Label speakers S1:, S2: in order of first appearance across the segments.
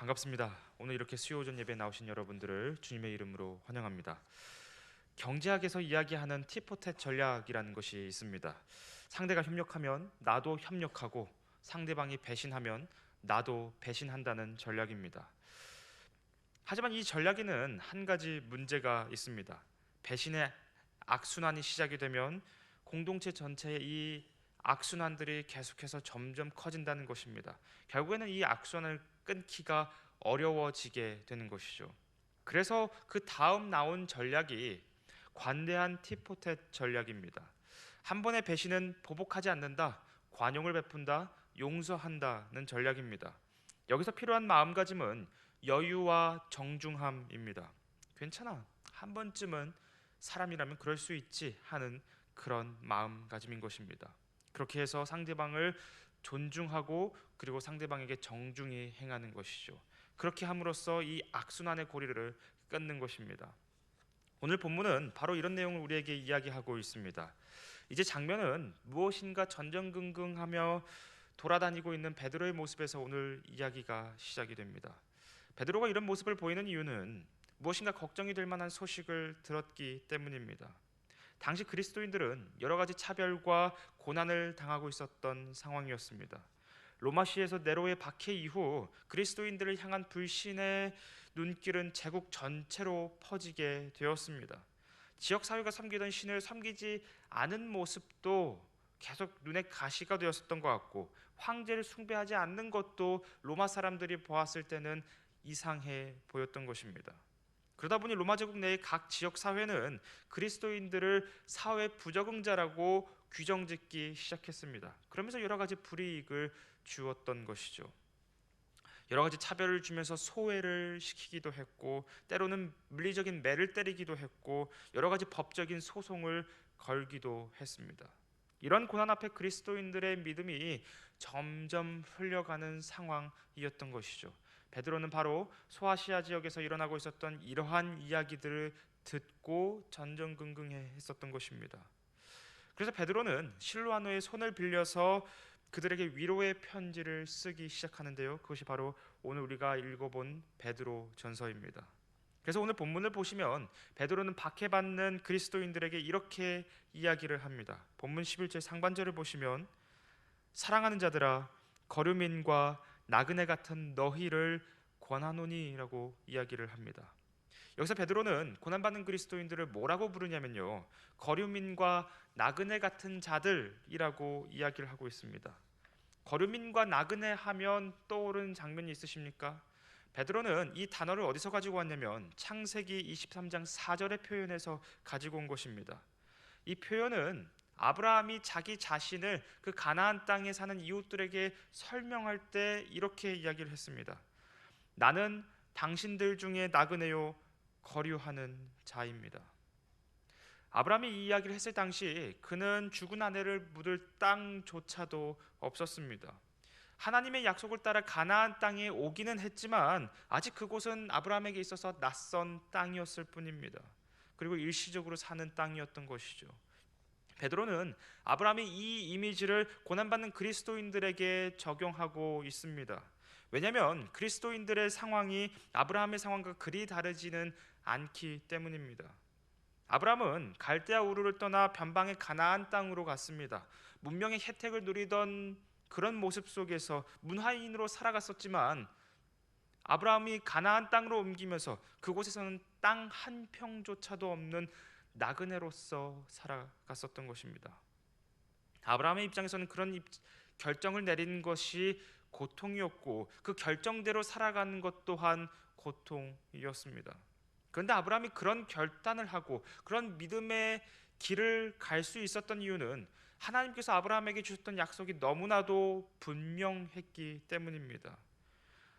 S1: 반갑습니다. 오늘 이렇게 수요 오전 예배에 나오신 여러분들을 주님의 이름으로 환영합니다. 경제학에서 이야기하는 티포텟 전략이라는 것이 있습니다. 상대가 협력하면 나도 협력하고 상대방이 배신하면 나도 배신한다는 전략입니다. 하지만 이 전략에는 한 가지 문제가 있습니다. 배신의 악순환이 시작이 되면 공동체 전체의 이 악순환들이 계속해서 점점 커진다는 것입니다. 결국에는 이 악순환을 끊기가 어려워지게 되는 것이죠. 그래서 그 다음 나온 전략이 관대한 티포텟 전략입니다. 한 번의 배신은 보복하지 않는다, 관용을 베푼다, 용서한다는 전략입니다. 여기서 필요한 마음가짐은 여유와 정중함입니다. 괜찮아, 한 번쯤은 사람이라면 그럴 수 있지 하는 그런 마음가짐인 것입니다. 그렇게 해서 상대방을 존중하고 그리고 상대방에게 정중히 행하는 것이죠. 그렇게 함으로써 이 악순환의 고리를 끊는 것입니다. 오늘 본문은 바로 이런 내용을 우리에게 이야기하고 있습니다. 이제 장면은 무엇인가 전전긍긍하며 돌아다니고 있는 베드로의 모습에서 오늘 이야기가 시작이 됩니다. 베드로가 이런 모습을 보이는 이유는 무엇인가 걱정이 될 만한 소식을 들었기 때문입니다. 당시 그리스도인들은 여러 가지 차별과 고난을 당하고 있었던 상황이었습니다. 로마시에서 네로의 박해 이후 그리스도인들을 향한 불신의 눈길은 제국 전체로 퍼지게 되었습니다. 지역 사회가 섬기던 신을 섬기지 않은 모습도 계속 눈에 가시가 되었었던 것 같고, 황제를 숭배하지 않는 것도 로마 사람들이 보았을 때는 이상해 보였던 것입니다. 그러다 보니 로마 제국 내의 각 지역 사회는 그리스도인들을 사회 부적응자라고 규정짓기 시작했습니다. 그러면서 여러 가지 불이익을 주었던 것이죠. 여러 가지 차별을 주면서 소외를 시키기도 했고, 때로는 물리적인 매를 때리기도 했고, 여러 가지 법적인 소송을 걸기도 했습니다. 이런 고난 앞에 그리스도인들의 믿음이 점점 흘려가는 상황이었던 것이죠. 베드로는 바로 소아시아 지역에서 일어나고 있었던 이러한 이야기들을 듣고 전전긍긍했었던 것입니다. 그래서 베드로는 실로아노의 손을 빌려서 그들에게 위로의 편지를 쓰기 시작하는데요. 그것이 바로 오늘 우리가 읽어본 베드로 전서입니다. 그래서 오늘 본문을 보시면 베드로는 박해받는 그리스도인들에게 이렇게 이야기를 합니다. 본문 11절 상반절을 보시면 사랑하는 자들아, 거류민과 나그네 같은 너희를 권하노니라고 이야기를 합니다. 여기서 베드로는 고난받는 그리스도인들을 뭐라고 부르냐면요, 거류민과 나그네 같은 자들이라고 이야기를 하고 있습니다. 거류민과 나그네 하면 떠오르는 장면이 있으십니까? 베드로는 이 단어를 어디서 가지고 왔냐면 창세기 23장 4절의 표현에서 가지고 온 것입니다. 이 표현은 아브라함이 자기 자신을 그 가나안 땅에 사는 이웃들에게 설명할 때 이렇게 이야기를 했습니다. 나는 당신들 중에 나그네요 거류하는 자입니다. 아브라함이 이 이야기를 했을 당시 그는 죽은 아내를 묻을 땅조차도 없었습니다. 하나님의 약속을 따라 가나안 땅에 오기는 했지만 아직 그곳은 아브라함에게 있어서 낯선 땅이었을 뿐입니다. 그리고 일시적으로 사는 땅이었던 것이죠. 베드로는 아브라함이 이 이미지를 고난받는 그리스도인들에게 적용하고 있습니다. 왜냐하면 그리스도인들의 상황이 아브라함의 상황과 그리 다르지는 않기 때문입니다. 아브라함은 갈대아 우르를 떠나 변방의 가나안 땅으로 갔습니다. 문명의 혜택을 누리던 그런 모습 속에서 문화인으로 살아갔었지만 아브라함이 가나안 땅으로 옮기면서 그곳에서는 땅 한 평조차도 없는 나그네로서 살아갔었던 것입니다. 아브라함의 입장에서는 그런 결정을 내린 것이 고통이었고 그 결정대로 살아가는 것 또한 고통이었습니다. 그런데 아브라함이 그런 결단을 하고 그런 믿음의 길을 갈 수 있었던 이유는 하나님께서 아브라함에게 주셨던 약속이 너무나도 분명했기 때문입니다.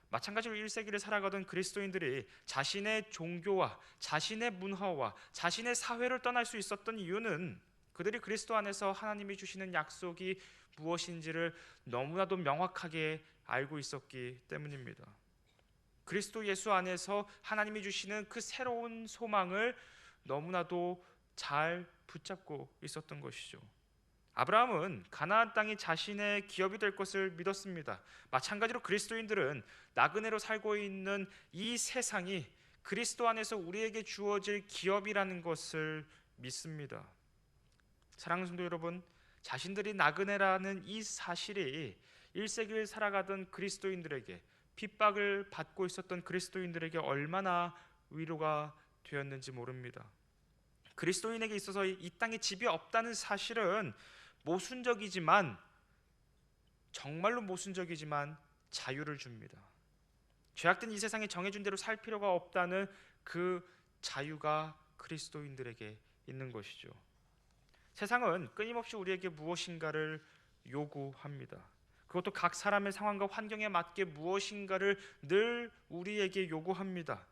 S1: 마찬가지로 1세기를 살아가던 그리스도인들이 자신의 종교와 자신의 문화와 자신의 사회를 떠날 수 있었던 이유는 그들이 그리스도 안에서 하나님이 주시는 약속이 무엇인지를 너무나도 명확하게 알고 있었기 때문입니다. 그리스도 예수 안에서 하나님이 주시는 그 새로운 소망을 너무나도 잘 붙잡고 있었던 것이죠. 아브라함은 가나안 땅이 자신의 기업이 될 것을 믿었습니다. 마찬가지로 그리스도인들은 나그네로 살고 있는 이 세상이 그리스도 안에서 우리에게 주어질 기업이라는 것을 믿습니다. 사랑하는 성도 여러분, 자신들이 나그네라는 이 사실이 1세기를 살아가던 그리스도인들에게, 핍박을 받고 있었던 그리스도인들에게 얼마나 위로가 되었는지 모릅니다. 그리스도인에게 있어서 이 땅에 집이 없다는 사실은 모순적이지만, 정말로 모순적이지만 자유를 줍니다. 죄악된 이 세상에 정해준 대로 살 필요가 없다는 그 자유가 그리스도인들에게 있는 것이죠. 세상은 끊임없이 우리에게 무엇인가를 요구합니다. 그것도 각 사람의 상황과 환경에 맞게 무엇인가를 늘 우리에게 요구합니다.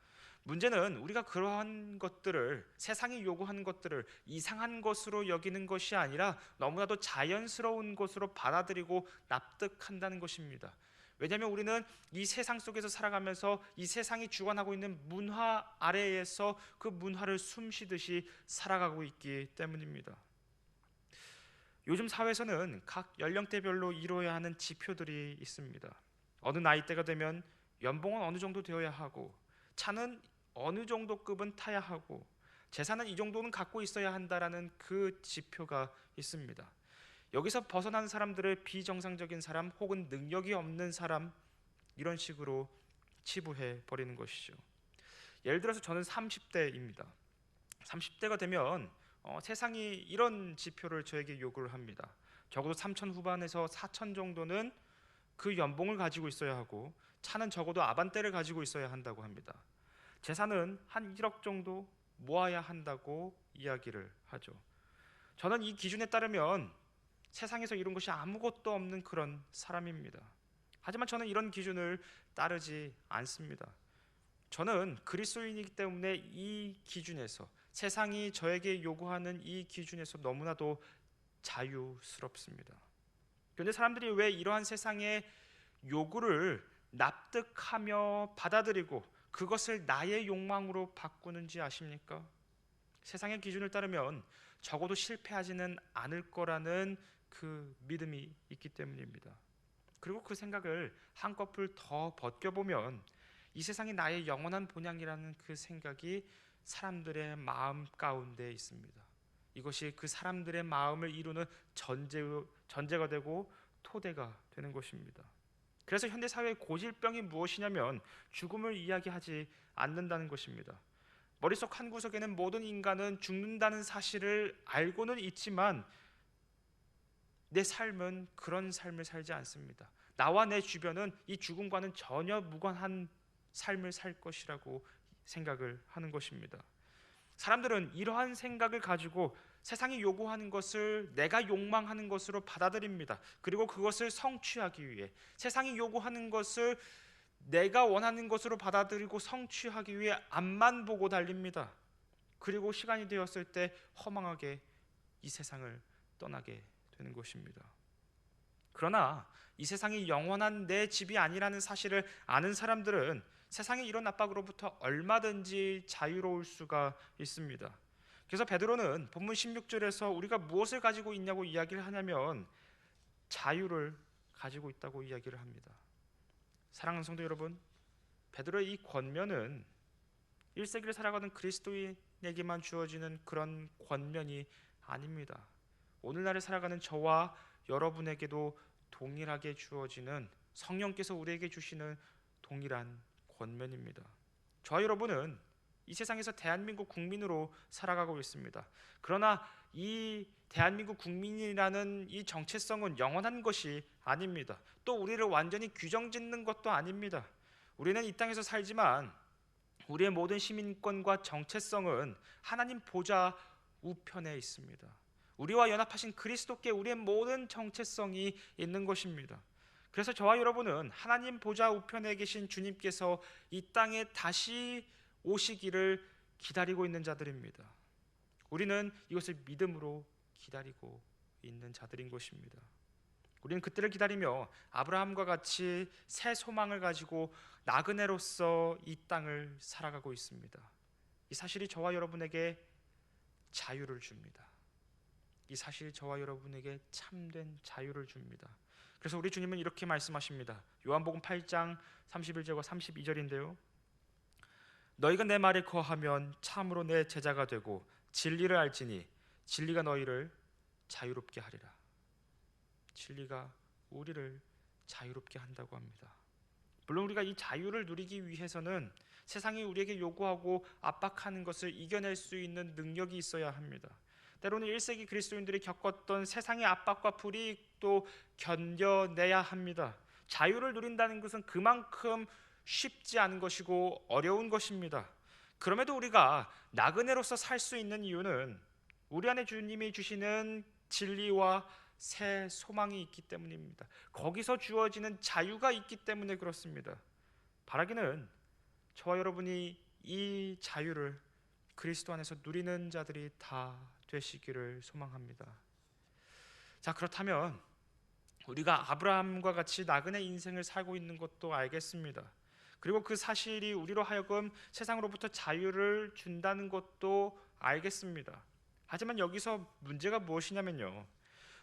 S1: 문제는 우리가 그러한 것들을, 세상이 요구하는 것들을 이상한 것으로 여기는 것이 아니라 너무나도 자연스러운 것으로 받아들이고 납득한다는 것입니다. 왜냐하면 우리는 이 세상 속에서 살아가면서 이 세상이 주관하고 있는 문화 아래에서 그 문화를 숨쉬듯이 살아가고 있기 때문입니다. 요즘 사회에서는 각 연령대별로 이루어야 하는 지표들이 있습니다. 어느 나이대가 되면 연봉은 어느 정도 되어야 하고, 차는 어느 정도 급은 타야 하고, 재산은 이 정도는 갖고 있어야 한다라는 그 지표가 있습니다. 여기서 벗어난 사람들을 비정상적인 사람 혹은 능력이 없는 사람, 이런 식으로 치부해 버리는 것이죠. 예를 들어서 저는 30대입니다. 30대가 되면 세상이 이런 지표를 저에게 요구를 합니다. 적어도 3천 후반에서 4천 정도는 그 연봉을 가지고 있어야 하고, 차는 적어도 아반떼를 가지고 있어야 한다고 합니다. 재산은 한 1억 정도 모아야 한다고 이야기를 하죠. 저는 이 기준에 따르면 세상에서 이룬 것이 아무것도 없는 그런 사람입니다. 하지만 저는 이런 기준을 따르지 않습니다. 저는 그리스도인이기 때문에 이 기준에서, 세상이 저에게 요구하는 이 기준에서 너무나도 자유스럽습니다. 그런데 사람들이 왜 이러한 세상의 요구를 납득하며 받아들이고 그것을 나의 욕망으로 바꾸는지 아십니까? 세상의 기준을 따르면 적어도 실패하지는 않을 거라는 그 믿음이 있기 때문입니다. 그리고 그 생각을 한꺼풀 더 벗겨보면 이 세상이 나의 영원한 본향이라는 그 생각이 사람들의 마음 가운데 있습니다. 이것이 그 사람들의 마음을 이루는 전제가 되고 토대가 되는 것입니다. 그래서 현대 사회의 고질병이 무엇이냐면 죽음을 이야기하지 않는다는 것입니다. 머릿속 한 구석에는 모든 인간은 죽는다는 사실을 알고는 있지만 내 삶은 그런 삶을 살지 않습니다. 나와 내 주변은 이 죽음과는 전혀 무관한 삶을 살 것이라고 생각을 하는 것입니다. 사람들은 이러한 생각을 가지고 세상이 요구하는 것을 내가 욕망하는 것으로 받아들입니다. 그리고 그것을 성취하기 위해, 세상이 요구하는 것을 내가 원하는 것으로 받아들이고 성취하기 위해 앞만 보고 달립니다. 그리고 시간이 되었을 때 허망하게 이 세상을 떠나게 되는 것입니다. 그러나 이 세상이 영원한 내 집이 아니라는 사실을 아는 사람들은 세상의 이런 압박으로부터 얼마든지 자유로울 수가 있습니다. 그래서 베드로는 본문 16절에서 우리가 무엇을 가지고 있냐고 이야기를 하냐면 자유를 가지고 있다고 이야기를 합니다. 사랑하는 성도 여러분, 베드로의 이 권면은 1세기를 살아가는 그리스도인에게만 주어지는 그런 권면이 아닙니다. 오늘날을 살아가는 저와 여러분에게도 동일하게 주어지는, 성령께서 우리에게 주시는 동일한 권면입니다. 저와 여러분은 이 세상에서 대한민국 국민으로 살아가고 있습니다. 그러나 이 대한민국 국민이라는 이 정체성은 영원한 것이 아닙니다. 또 우리를 완전히 규정짓는 것도 아닙니다. 우리는 이 땅에서 살지만 우리의 모든 시민권과 정체성은 하나님 보좌 우편에 있습니다. 우리와 연합하신 그리스도께 우리의 모든 정체성이 있는 것입니다. 그래서 저와 여러분은 하나님 보좌 우편에 계신 주님께서 이 땅에 다시 오시기를 기다리고 있는 자들입니다. 우리는 이것을 믿음으로 기다리고 있는 자들인 것입니다. 우리는 그때를 기다리며 아브라함과 같이 새 소망을 가지고 나그네로서 이 땅을 살아가고 있습니다. 이 사실이 저와 여러분에게 자유를 줍니다. 이 사실이 저와 여러분에게 참된 자유를 줍니다. 그래서 우리 주님은 이렇게 말씀하십니다. 요한복음 8장 31절과 32절인데요. 너희가 내 말에 거하면 참으로 내 제자가 되고 진리를 알지니 진리가 너희를 자유롭게 하리라. 진리가 우리를 자유롭게 한다고 합니다. 물론 우리가 이 자유를 누리기 위해서는 세상이 우리에게 요구하고 압박하는 것을 이겨낼 수 있는 능력이 있어야 합니다. 때로는 1세기 그리스도인들이 겪었던 세상의 압박과 불이익도 견뎌내야 합니다. 자유를 누린다는 것은 그만큼 쉽지 않은 것이고 어려운 것입니다. 그럼에도 우리가 나그네로서 살 수 있는 이유는 우리 안에 주님이 주시는 진리와 새 소망이 있기 때문입니다. 거기서 주어지는 자유가 있기 때문에 그렇습니다. 바라기는 저와 여러분이 이 자유를 그리스도 안에서 누리는 자들이 다 되시기를 소망합니다. 자, 그렇다면 우리가 아브라함과 같이 나그네 인생을 살고 있는 것도 알겠습니다. 그리고 그 사실이 우리로 하여금 세상으로부터 자유를 준다는 것도 알겠습니다. 하지만 여기서 문제가 무엇이냐면요,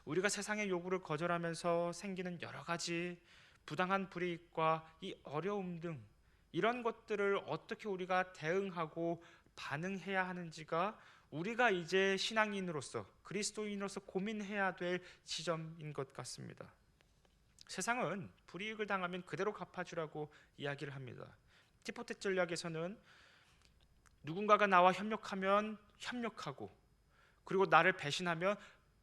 S1: 우리가 세상의 요구를 거절하면서 생기는 여러 가지 부당한 불이익과 이 어려움 등 이런 것들을 어떻게 우리가 대응하고 반응해야 하는지가 우리가 이제 신앙인으로서 그리스도인으로서 고민해야 될 지점인 것 같습니다. 세상은 불이익을 당하면 그대로 갚아주라고 이야기를 합니다. 티포테 전략에서는 누군가가 나와 협력하면 협력하고, 그리고 나를 배신하면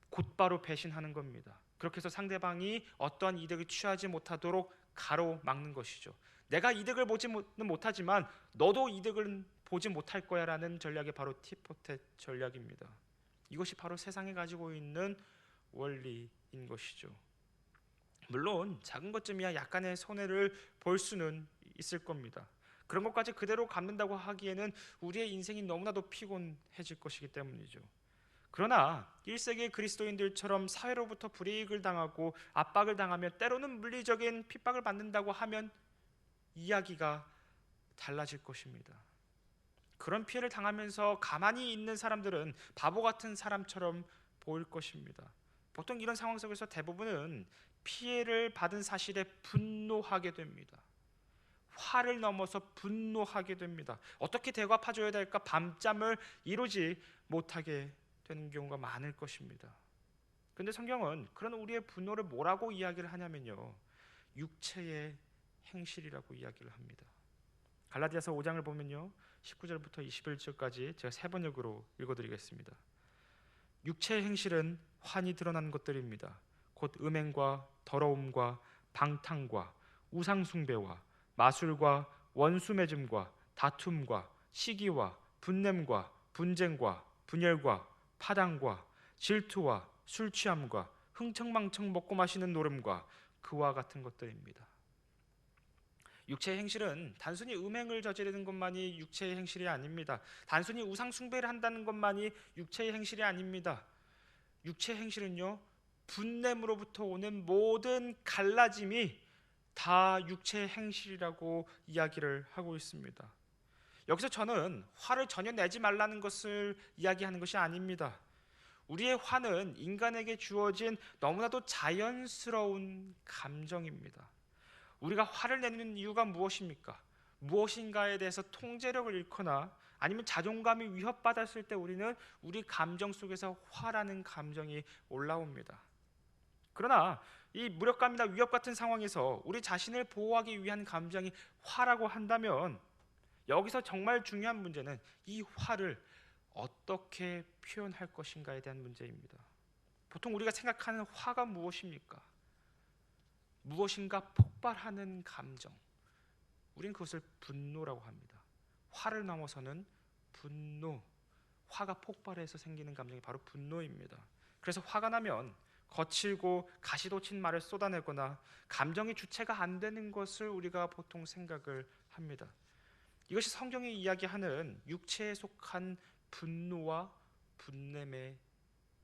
S1: 곧바로 배신하는 겁니다. 그렇게 해서 상대방이 어떠한 이득을 취하지 못하도록 가로막는 것이죠. 내가 이득을 보지는 못하지만 너도 이득을 보지 못할 거야 라는 전략이 바로 티포테 전략입니다. 이것이 바로 세상에 가지고 있는 원리인 것이죠. 물론 작은 것쯤이야 약간의 손해를 볼 수는 있을 겁니다. 그런 것까지 그대로 갚는다고 하기에는 우리의 인생이 너무나도 피곤해질 것이기 때문이죠. 그러나 1세기 그리스도인들처럼 사회로부터 불이익을 당하고 압박을 당하면, 때로는 물리적인 핍박을 받는다고 하면 이야기가 달라질 것입니다. 그런 피해를 당하면서 가만히 있는 사람들은 바보 같은 사람처럼 보일 것입니다. 보통 이런 상황 속에서 대부분은 피해를 받은 사실에 분노하게 됩니다. 화를 넘어서 분노하게 됩니다. 어떻게 대갚아줘야 될까 밤잠을 이루지 못하게 되는 경우가 많을 것입니다. 그런데 성경은 그런 우리의 분노를 뭐라고 이야기를 하냐면요, 육체의 행실이라고 이야기를 합니다. 갈라디아서 5장을 보면요, 19절부터 21절까지 제가 세 번역으로 읽어드리겠습니다. 육체의 행실은 환히 드러난 것들입니다. 곧 음행과 더러움과 방탕과 우상숭배와 마술과 원수맺음과 다툼과 시기와 분냄과 분쟁과 분열과 파당과 질투와 술취함과 흥청망청 먹고 마시는 노름과 그와 같은 것들입니다. 육체의 행실은 단순히 음행을 저지르는 것만이 육체의 행실이 아닙니다. 단순히 우상 숭배를 한다는 것만이 육체의 행실이 아닙니다. 육체의 행실은요, 분냄으로부터 오는 모든 갈라짐이 다 육체의 행실이라고 이야기를 하고 있습니다. 여기서 저는 화를 전혀 내지 말라는 것을 이야기하는 것이 아닙니다. 우리의 화는 인간에게 주어진 너무나도 자연스러운 감정입니다. 우리가 화를 내는 이유가 무엇입니까? 무엇인가에 대해서 통제력을 잃거나 아니면 자존감이 위협받았을 때 우리는 우리 감정 속에서 화라는 감정이 올라옵니다. 그러나 이 무력감이나 위협 같은 상황에서 우리 자신을 보호하기 위한 감정이 화라고 한다면, 여기서 정말 중요한 문제는 이 화를 어떻게 표현할 것인가에 대한 문제입니다. 보통 우리가 생각하는 화가 무엇입니까? 무엇인가 폭발하는 감정, 우린 그것을 분노라고 합니다. 화를 넘어서는 분노, 화가 폭발해서 생기는 감정이 바로 분노입니다. 그래서 화가 나면 거칠고 가시돋친 말을 쏟아내거나 감정의 주체가 안 되는 것을 우리가 보통 생각을 합니다. 이것이 성경이 이야기하는 육체에 속한 분노와 분냄에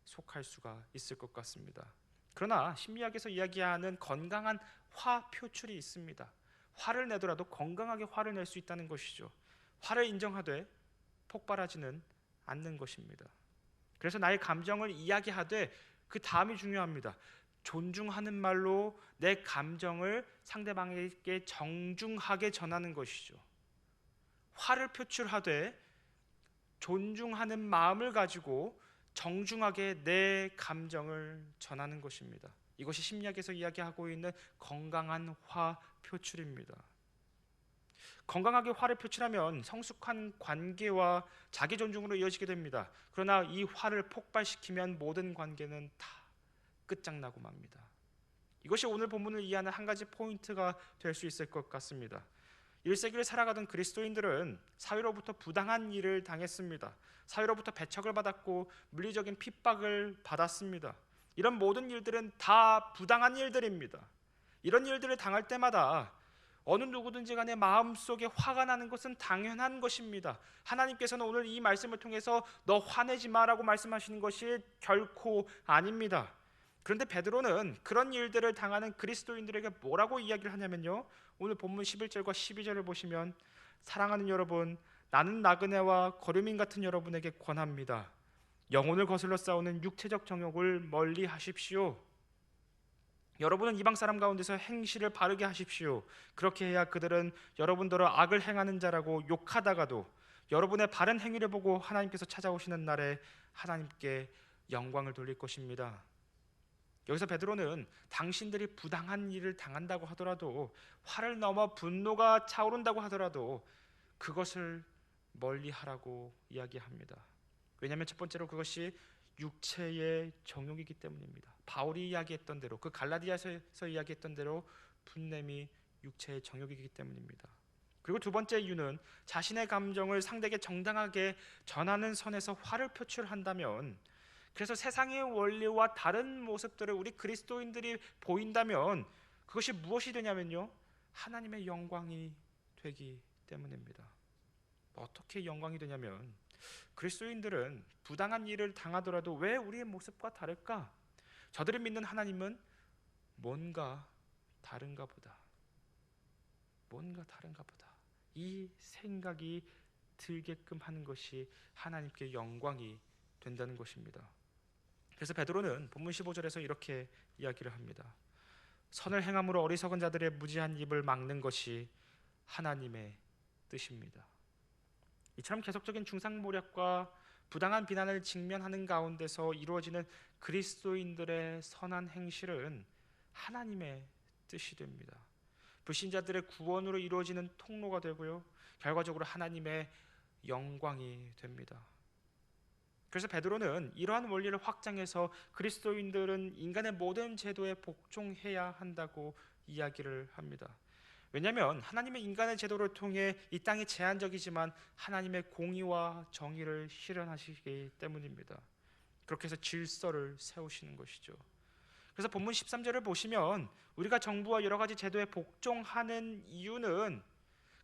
S1: 속할 수가 있을 것 같습니다. 그러나 심리학에서 이야기하는 건강한 화 표출이 있습니다. 화를 내더라도 건강하게 화를 낼 수 있다는 것이죠. 화를 인정하되 폭발하지는 않는 것입니다. 그래서 나의 감정을 이야기하되 그 다음이 중요합니다. 존중하는 말로 내 감정을 상대방에게 정중하게 전하는 것이죠. 화를 표출하되 존중하는 마음을 가지고 정중하게 내 감정을 전하는 것입니다. 이것이 심리학에서 이야기하고 있는 건강한 화 표출입니다. 건강하게 화를 표출하면 성숙한 관계와 자기 존중으로 이어지게 됩니다. 그러나 이 화를 폭발시키면 모든 관계는 다 끝장나고 맙니다. 이것이 오늘 본문을 이해하는 한 가지 포인트가 될 수 있을 것 같습니다. 1세기를 살아가던 그리스도인들은 사회로부터 부당한 일을 당했습니다. 사회로부터 배척을 받았고 물리적인 핍박을 받았습니다. 이런 모든 일들은 다 부당한 일들입니다. 이런 일들을 당할 때마다 어느 누구든지 간에 마음속에 화가 나는 것은 당연한 것입니다. 하나님께서는 오늘 이 말씀을 통해서 너 화내지 마라고 말씀하시는 것이 결코 아닙니다. 그런데 베드로는 그런 일들을 당하는 그리스도인들에게 뭐라고 이야기를 하냐면요, 오늘 본문 11절과 12절을 보시면 사랑하는 여러분, 나는 나그네와 거류민 같은 여러분에게 권합니다. 영혼을 거슬러 싸우는 육체적 정욕을 멀리 하십시오. 여러분은 이방 사람 가운데서 행실을 바르게 하십시오. 그렇게 해야 그들은 여러분들을 악을 행하는 자라고 욕하다가도 여러분의 바른 행위를 보고 하나님께서 찾아오시는 날에 하나님께 영광을 돌릴 것입니다. 여기서 베드로는 당신들이 부당한 일을 당한다고 하더라도, 화를 넘어 분노가 차오른다고 하더라도 그것을 멀리하라고 이야기합니다. 왜냐하면 첫 번째로 그것이 육체의 정욕이기 때문입니다. 바울이 이야기했던 대로, 그 갈라디아서에서 이야기했던 대로 분냄이 육체의 정욕이기 때문입니다. 그리고 두 번째 이유는 자신의 감정을 상대에게 정당하게 전하는 선에서 화를 표출한다면, 그래서 세상의 원리와 다른 모습들을 우리 그리스도인들이 보인다면 그것이 무엇이 되냐면요, 하나님의 영광이 되기 때문입니다. 어떻게 영광이 되냐면, 그리스도인들은 부당한 일을 당하더라도 왜 우리의 모습과 다를까? 저들이 믿는 하나님은 뭔가 다른가 보다, 뭔가 다른가 보다, 이 생각이 들게끔 하는 것이 하나님께 영광이 된다는 것입니다. 그래서 베드로는 본문 15절에서 이렇게 이야기를 합니다. 선을 행함으로 어리석은 자들의 무지한 입을 막는 것이 하나님의 뜻입니다. 이처럼 계속적인 중상모략과 부당한 비난을 직면하는 가운데서 이루어지는 그리스도인들의 선한 행실은 하나님의 뜻이 됩니다. 불신자들의 구원으로 이루어지는 통로가 되고요, 결과적으로 하나님의 영광이 됩니다. 그래서 베드로는 이러한 원리를 확장해서 그리스도인들은 인간의 모든 제도에 복종해야 한다고 이야기를 합니다. 왜냐하면 하나님의 인간의 제도를 통해 이 땅이 제한적이지만 하나님의 공의와 정의를 실현하시기 때문입니다. 그렇게 해서 질서를 세우시는 것이죠. 그래서 본문 13절을 보시면 우리가 정부와 여러 가지 제도에 복종하는 이유는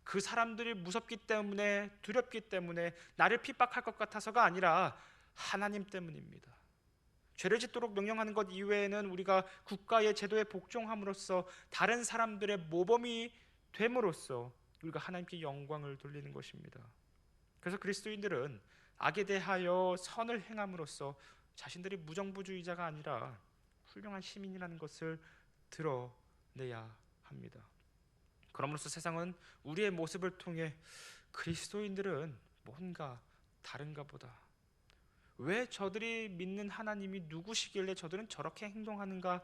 S1: 그 사람들이 무섭기 때문에, 두렵기 때문에, 나를 핍박할 것 같아서가 아니라 하나님 때문입니다. 죄를 짓도록 명령하는 것 이외에는 우리가 국가의 제도에 복종함으로써 다른 사람들의 모범이 됨으로써 우리가 하나님께 영광을 돌리는 것입니다. 그래서 그리스도인들은 악에 대하여 선을 행함으로써 자신들이 무정부주의자가 아니라 훌륭한 시민이라는 것을 드러내야 합니다. 그럼으로써 세상은 우리의 모습을 통해 그리스도인들은 뭔가 다른가 보다, 왜 저들이 믿는 하나님이 누구시길래 저들은 저렇게 행동하는가,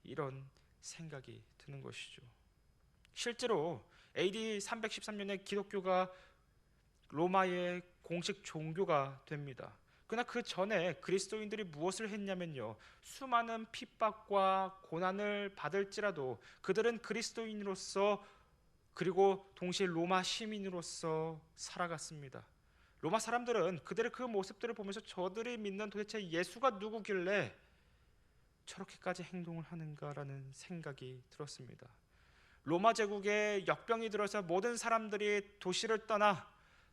S1: 이런 생각이 드는 것이죠. 실제로 AD 313년에 기독교가 로마의 공식 종교가 됩니다. 그러나 그 전에 그리스도인들이 무엇을 했냐면요, 수많은 핍박과 고난을 받을지라도 그들은 그리스도인으로서, 그리고 동시에 로마 시민으로서 살아갔습니다. 로마 사람들은 그들의 그 모습들을 보면서 저들이 믿는 도대체 예수가 누구길래 저렇게까지 행동을 하는가라는 생각이 들었습니다. 로마 제국에 역병이 들어서 모든 사람들이 도시를 떠나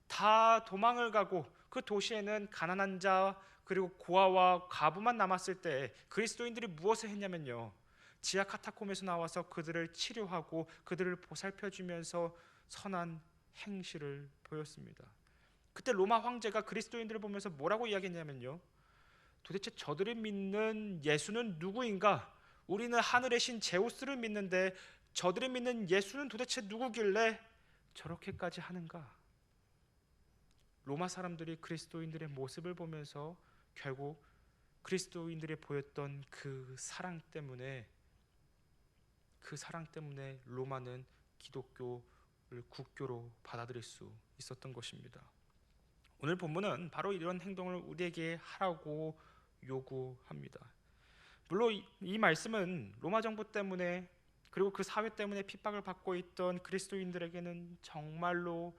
S1: 다 도망을 가고 그 도시에는 가난한 자 그리고 고아와 과부만 남았을 때 그리스도인들이 무엇을 했냐면요, 지하 카타콤에서 나와서 그들을 치료하고 그들을 보살펴주면서 선한 행실을 보였습니다. 그때 로마 황제가 그리스도인들을 보면서 뭐라고 이야기했냐면요, 도대체 저들이 믿는 예수는 누구인가? 우리는 하늘의 신 제우스를 믿는데 저들이 믿는 예수는 도대체 누구길래 저렇게까지 하는가? 로마 사람들이 그리스도인들의 모습을 보면서 결국 그리스도인들이 보였던 그 사랑 때문에 로마는 기독교를 국교로 받아들일 수 있었던 것입니다. 오늘 본문은 바로 이런 행동을 우리에게 하라고 요구합니다. 물론 이 말씀은 로마 정부 때문에 그리고 그 사회 때문에 핍박을 받고 있던 그리스도인들에게는 정말로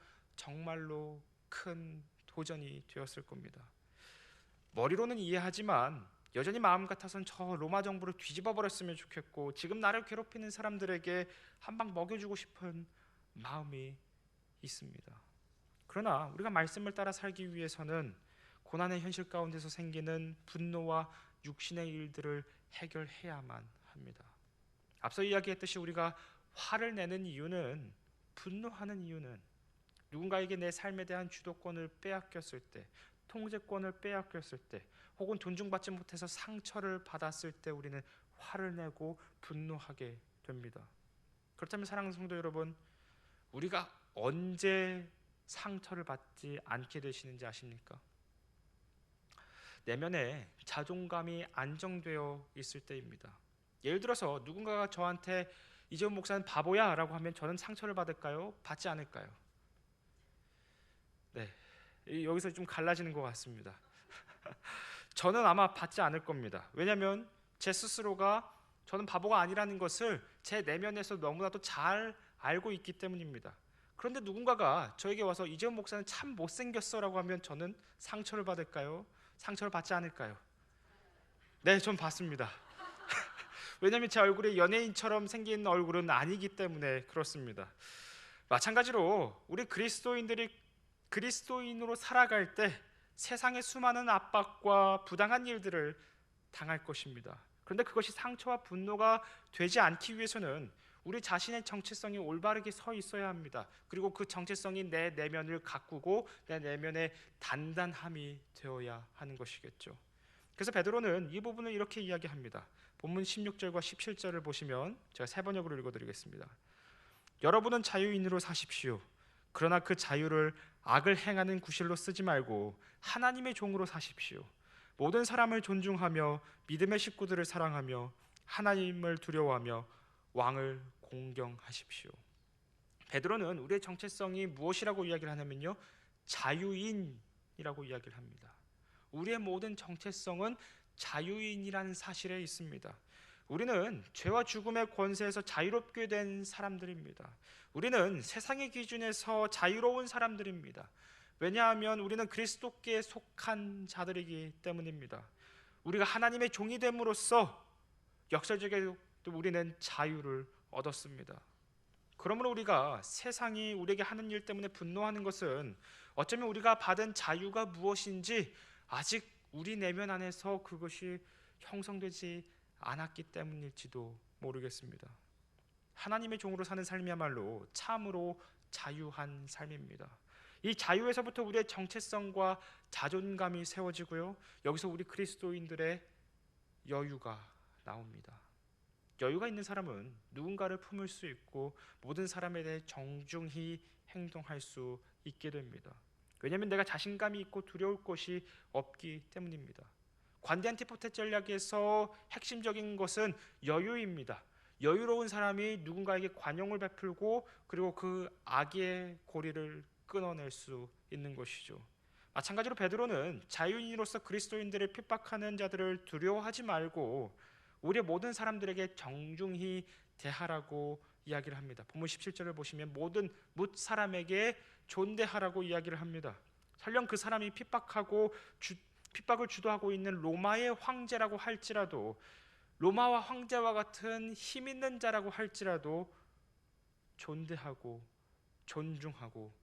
S1: 큰 도전이 되었을 겁니다. 머리로는 이해하지만 여전히 마음 같아선 저 로마 정부를 뒤집어 버렸으면 좋겠고 지금 나를 괴롭히는 사람들에게 한 방 먹여주고 싶은 마음이 있습니다. 그러나 우리가 말씀을 따라 살기 위해서는 고난의 현실 가운데서 생기는 분노와 육신의 일들을 해결해야만 합니다. 앞서 이야기했듯이 우리가 화를 내는 이유는, 분노하는 이유는 누군가에게 내 삶에 대한 주도권을 빼앗겼을 때, 통제권을 빼앗겼을 때, 혹은 존중받지 못해서 상처를 받았을 때 우리는 화를 내고 분노하게 됩니다. 그렇다면 사랑하는 성도 여러분, 우리가 언제 상처를 받지 않게 되시는지 아십니까? 내면에 자존감이 안정되어 있을 때입니다. 예를 들어서 누군가가 저한테 이재훈 목사는 바보야 라고 하면 저는 상처를 받을까요? 받지 않을까요? 네, 여기서 좀 갈라지는 것 같습니다. 저는 아마 받지 않을 겁니다. 왜냐하면 제 스스로가 저는 바보가 아니라는 것을 제 내면에서 너무나도 잘 알고 있기 때문입니다. 그런데 누군가가 저에게 와서 이재훈 목사는 참 못생겼어 라고 하면 저는 상처를 받을까요? 상처를 받지 않을까요? 네, 전 받습니다. 왜냐하면 제 얼굴이 연예인처럼 생긴 얼굴은 아니기 때문에 그렇습니다. 마찬가지로 우리 그리스도인들이 그리스도인으로 살아갈 때 세상의 수많은 압박과 부당한 일들을 당할 것입니다. 그런데 그것이 상처와 분노가 되지 않기 위해서는 우리 자신의 정체성이 올바르게 서 있어야 합니다. 그리고 그 정체성이 내 내면을 가꾸고 내 내면의 단단함이 되어야 하는 것이겠죠. 그래서 베드로는 이 부분을 이렇게 이야기합니다. 본문 16절과 17절을 보시면 제가 세 번역으로 읽어드리겠습니다. 여러분은 자유인으로 사십시오. 그러나 그 자유를 악을 행하는 구실로 쓰지 말고 하나님의 종으로 사십시오. 모든 사람을 존중하며 믿음의 식구들을 사랑하며 하나님을 두려워하며 왕을 공경하십시오. 베드로는 우리의 정체성이 무엇이라고 이야기를 하냐면요, 자유인이라고 이야기를 합니다. 우리의 모든 정체성은 자유인이라는 사실에 있습니다. 우리는 죄와 죽음의 권세에서 자유롭게 된 사람들입니다. 우리는 세상의 기준에서 자유로운 사람들입니다. 왜냐하면 우리는 그리스도께 속한 자들이기 때문입니다. 우리가 하나님의 종이 됨으로써 역설적으로 우리는 자유를 얻었습니다. 그러므로 우리가 세상이 우리에게 하는 일 때문에 분노하는 것은 어쩌면 우리가 받은 자유가 무엇인지 아직 우리 내면 안에서 그것이 형성되지 않았기 때문일지도 모르겠습니다. 하나님의 종으로 사는 삶이야말로 참으로 자유한 삶입니다. 이 자유에서부터 우리의 정체성과 자존감이 세워지고요, 여기서 우리 그리스도인들의 여유가 나옵니다. 여유가 있는 사람은 누군가를 품을 수 있고 모든 사람에 대해 정중히 행동할 수 있게 됩니다. 왜냐하면 내가 자신감이 있고 두려울 것이 없기 때문입니다. 관대한 티포테 전략에서 핵심적인 것은 여유입니다. 여유로운 사람이 누군가에게 관용을 베풀고 그리고 그 악의 고리를 끊어낼 수 있는 것이죠. 마찬가지로 베드로는 자유인으로서 그리스도인들을 핍박하는 자들을 두려워하지 말고 우리의 모든 사람들에게 정중히 대하라고 이야기를 합니다. 본문 17절을 보시면 모든 뭇 사람에게 존대하라고 이야기를 합니다. 설령 그 사람이 핍박을 주도하고 있는 로마의 황제라고 할지라도, 로마와 황제와 같은 힘 있는 자라고 할지라도 존대하고 존중하고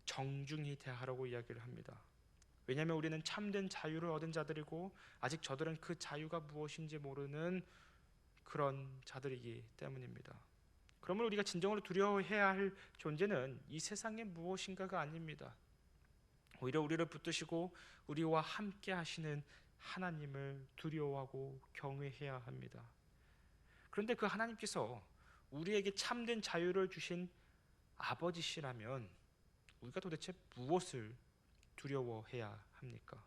S1: 정중히 대하라고 이야기를 합니다. 왜냐하면 우리는 참된 자유를 얻은 자들이고 아직 저들은 그 자유가 무엇인지 모르는 그런 자들이기 때문입니다. 그러면 우리가 진정으로 두려워해야 할 존재는 이 세상의 무엇인가가 아닙니다. 오히려 우리를 붙드시고 우리와 함께 하시는 하나님을 두려워하고 경외해야 합니다. 그런데 그 하나님께서 우리에게 참된 자유를 주신 아버지시라면 우리가 도대체 무엇을 두려워해야 합니까?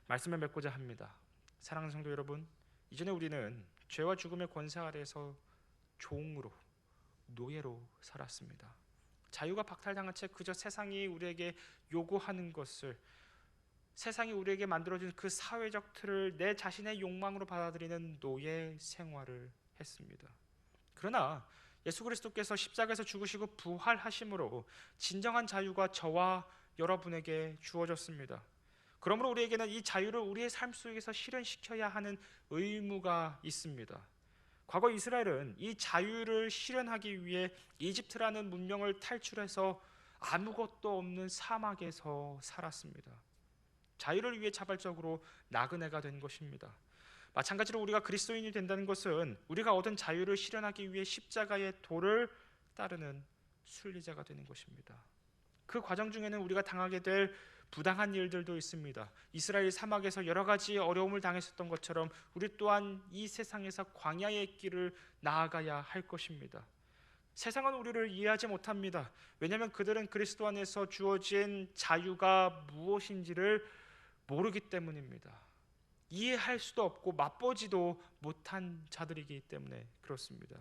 S1: 말씀을 맺고자 합니다. 사랑하는 성도 여러분, 이전에 우리는 죄와 죽음의 권세 아래에서 종으로, 노예로 살았습니다. 자유가 박탈당한 채 그저 세상이 우리에게 요구하는 것을, 세상이 우리에게 만들어준 그 사회적 틀을 내 자신의 욕망으로 받아들이는 노예 생활을 했습니다. 그러나 예수 그리스도께서 십자가에서 죽으시고 부활하심으로 진정한 자유가 저와 여러분에게 주어졌습니다. 그러므로 우리에게는 이 자유를 우리의 삶 속에서 실현시켜야 하는 의무가 있습니다. 과거 이스라엘은 이 자유를 실현하기 위해 이집트라는 문명을 탈출해서 아무것도 없는 사막에서 살았습니다. 자유를 위해 자발적으로 나그네가 된 것입니다. 마찬가지로 우리가 그리스도인이 된다는 것은 우리가 얻은 자유를 실현하기 위해 십자가의 도를 따르는 순리자가 되는 것입니다. 그 과정 중에는 우리가 당하게 될 부당한 일들도 있습니다. 이스라엘 사막에서 여러 가지 어려움을 당했었던 것처럼 우리 또한 이 세상에서 광야의 길을 나아가야 할 것입니다. 세상은 우리를 이해하지 못합니다. 왜냐하면 그들은 그리스도 안에서 주어진 자유가 무엇인지를 모르기 때문입니다. 이해할 수도 없고 맛보지도 못한 자들이기 때문에 그렇습니다.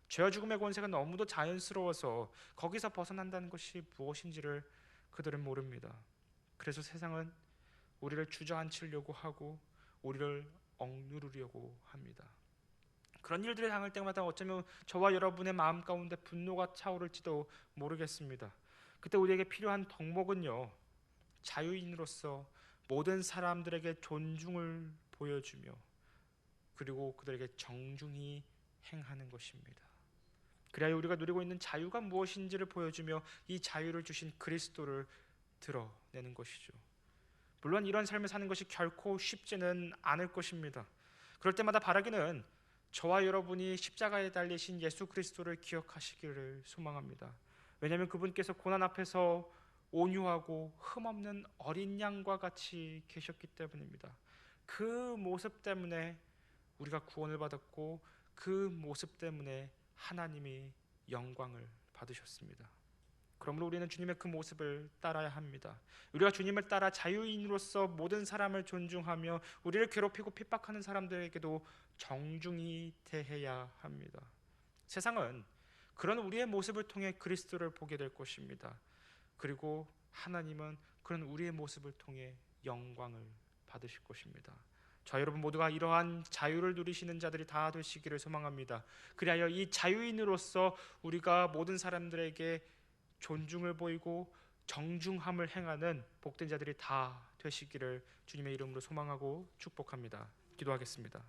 S1: 죄와 죽음의 권세가 너무도 자연스러워서 거기서 벗어난다는 것이 무엇인지를 그들은 모릅니다. 그래서 세상은 우리를 주저앉히려고 하고 우리를 억누르려고 합니다. 그런 일들을 당할 때마다 어쩌면 저와 여러분의 마음 가운데 분노가 차오를지도 모르겠습니다. 그때 우리에게 필요한 덕목은요, 자유인으로서 모든 사람들에게 존중을 보여주며 그리고 그들에게 정중히 행하는 것입니다. 그래야 우리가 누리고 있는 자유가 무엇인지를 보여주며 이 자유를 주신 그리스도를 드러내는 것이죠. 물론 이런 삶을 사는 것이 결코 쉽지는 않을 것입니다. 그럴 때마다 바라기는 저와 여러분이 십자가에 달리신 예수 그리스도를 기억하시기를 소망합니다. 왜냐하면 그분께서 고난 앞에서 온유하고 흠없는 어린 양과 같이 계셨기 때문입니다. 그 모습 때문에 우리가 구원을 받았고 그 모습 때문에 하나님이 영광을 받으셨습니다. 그러므로 우리는 주님의 그 모습을 따라야 합니다. 우리가 주님을 따라 자유인으로서 모든 사람을 존중하며 우리를 괴롭히고 핍박하는 사람들에게도 정중히 대해야 합니다. 세상은 그런 우리의 모습을 통해 그리스도를 보게 될 것입니다. 그리고 하나님은 그런 우리의 모습을 통해 영광을 받으실 것입니다. 저 여러분 모두가 이러한 자유를 누리시는 자들이 다 되시기를 소망합니다. 그리하여 이 자유인으로서 우리가 모든 사람들에게 존중을 보이고 정중함을 행하는 복된 자들이 다 되시기를 주님의 이름으로 소망하고 축복합니다. 기도하겠습니다.